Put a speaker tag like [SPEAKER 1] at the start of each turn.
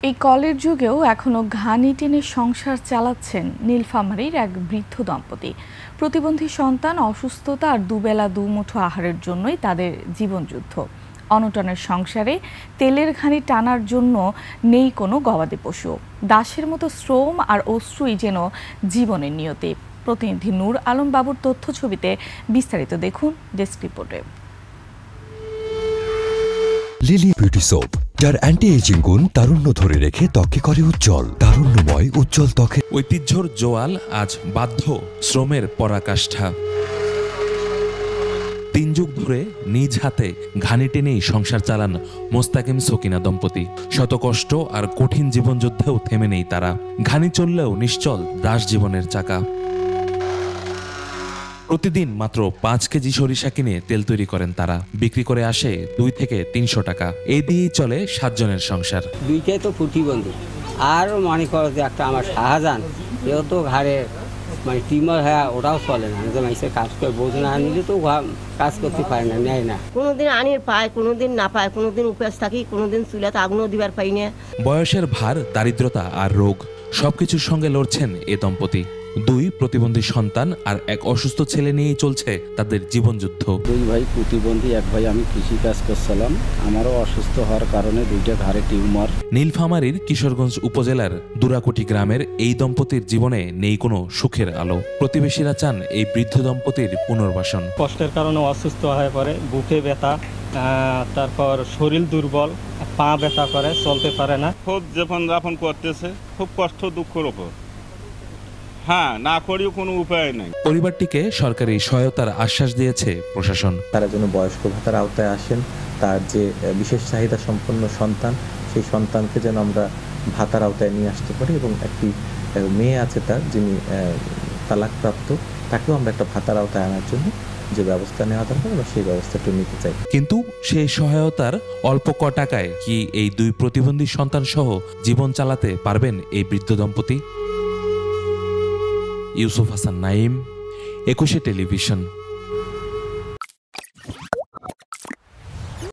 [SPEAKER 1] এই কলের যুগেও এখনো ঘানি টেনে সংসার চালাচ্ছেন নীলফামারীর এক বৃদ্ধ দম্পতি। প্রতিবন্ধী সন্তান, অসুস্থতা আর দুবেলা দুমুঠো আহারের জন্যই তাদের জীবনযুদ্ধ। অনটনের সংসারে তেলের ঘানি টানার জন্য নেই কোনো গবাদি পশু। দাসের মতো শ্রম আর অশ্রুই যেন জীবনের নিয়তি। প্রতিনিধি নূর আলম বাবুর তথ্য ছবিতে বিস্তারিত দেখুন ডেস্ক রিপোর্টে।
[SPEAKER 2] লিলি বিউটি সোপ, যার অ্যান্টি এজিং গুণ তারুণ্য ধরে রেখে ত্বকে করে উজ্জ্বল, তারুণ্যময় উজ্জ্বল ত্বকে।
[SPEAKER 3] ঐতিহ্যর জোয়াল আজ বাধ্য শ্রমের পরাকাষ্ঠা। 3 যুগ ধরে নিজ হাতে ঘানি টেনেই সংসার চালান মোস্তাকিম সকিনা দম্পতি। শত কষ্ট আর কঠিন জীবনযুদ্ধেও থেমে নেই তারা। ঘানি চললেও নিশ্চল দাস জীবনের চাকা। প্রতিদিন মাত্র 5 কেজি সরিষা কিনে তেল তৈরি করেন তারা। বিক্রি করে আসে 2 থেকে 300 টাকা। এই দিয়েই চলে 7 জনের সংসার।
[SPEAKER 4] দুইটাই তো প্রতিবন্ধী। আর মনে করো যে একটা আমার শাহজাহান, এও তো ঘাড়ে টিমার হ্যাঁ, ওটাও চলে না। যে মাইসের কাজ করে বোঝ না নিলে তো কাজ করতে পারে না, নেয় না।
[SPEAKER 5] কোনোদিন আনির পায়, কোনোদিন না পায়, কোনোদিন উপাস থাকি, কোনোদিন চুলাতে আগুনও দিবার পাই না।
[SPEAKER 3] বয়সের ভার, দারিদ্রতা আর রোগ সবকিছুর সঙ্গে লড়ছেন এ দম্পতি। 2 প্রতিবন্ধী সন্তান আর এক অসুস্থ ছেলে নিয়েই চলছে তাদের জীবনযুদ্ধ।
[SPEAKER 6] 2 ভাই প্রতিবন্ধী, 1 ভাই আমি কৃষি কাজ করছিলাম। আমারও অসুস্থ হওয়ার কারণে 2টা ঘাড়ে টিউমার।
[SPEAKER 3] নীলফামারীর কিশোরগঞ্জ উপজেলার দুরাকুটি গ্রামের এই দম্পতির জীবনে নেই কোনো সুখের আলো। প্রতিবেশীরা চান এই বৃদ্ধ দম্পতির পুনর্বাসন।
[SPEAKER 7] কষ্টের কারণে অসুস্থ হয়ে পড়ে, বুকে ব্যথা, তারপর শরীর দুর্বল, পা ব্যথা করে, চলতে পারে না।
[SPEAKER 8] খুব জীবনযাপন করতেছে, খুব কষ্ট দুঃখের ওপর। হ্যাঁ, না করেও কোনো উপায় নেই।
[SPEAKER 3] পরিবারটিকে সরকারি সহায়তার আশ্বাস দিয়েছে প্রশাসন।
[SPEAKER 9] তারা যেন বয়স্ক ভাতার আওতায় আসেন। তার যে বিশেষ চাহিদা সম্পন্ন সন্তান, সেই সন্তানকে যেন আমরা ভাতার আওতায় নিয়ে আসতে পারি, এবং একটি মেয়ে আছে তার, যিনি তালাকপ্রাপ্ত, তাকেও আমরা একটা ভাতার আওতায় আনার জন্য যে ব্যবস্থা নেওয়া দরকার আমরা সেই ব্যবস্থাটা নিতে চাই।
[SPEAKER 3] কিন্তু সেই সহায়তার অল্প ক টাকায় কি এই 2 প্রতিবন্ধী সন্তান সহ জীবন চালাতে পারবেন এই বৃদ্ধ দম্পতি? ইউসুফ হাসান নাইম, 21 টেলিভিশন।